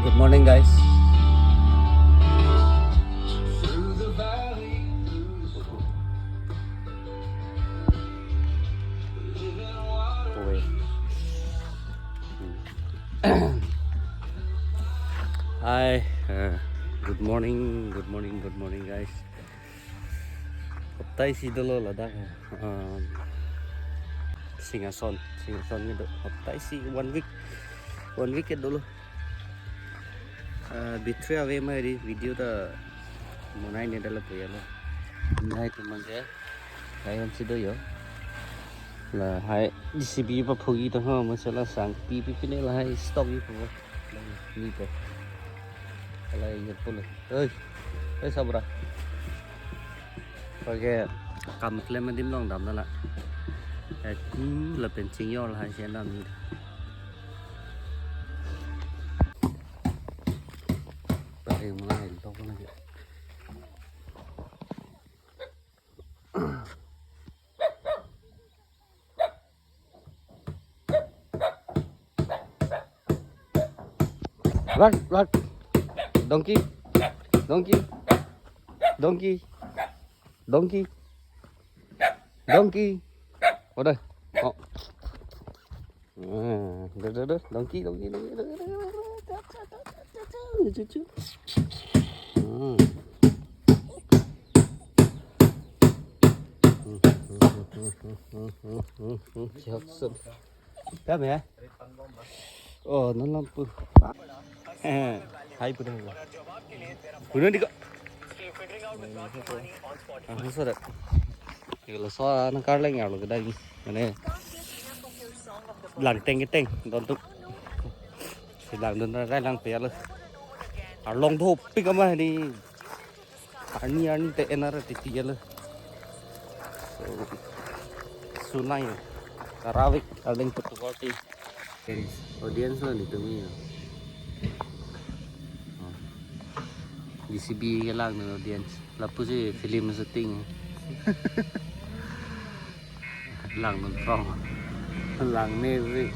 Good morning, guys. Ôi. Hi. Good morning. Good morning, guys. Tay si dolo là đang Singason như được. Tay si one week cái dolo. Bitria away my video the monai ne dala puya lo. Nai tu mangke. Kai am si do yo. Là hai DCB và phugi to ho mà sẽ là sang pp này là hai stock như phu. Ni to. Là nhập phu. Ơi. Ơi sao bra? Pakai cầm lên mà dim long đầm đó là bên chính nhau là hai xe làm gì đây mà này to con này vắt donkey ở đây được donkey cá mẹ nó làm bự hai bự đây bự đi cơ không sao đấy là xóa nó cá lên nhau rồi cái đây này làng cái tên đón tục thì làng đón ra làng pè luôn long thô pick up mà đi anh tên nó thì tiền luôn sunai Karawik paling Putukorti audience lah ditunggu ya DCB cái làng này audience lapu sih film syuting làng nonton làng neve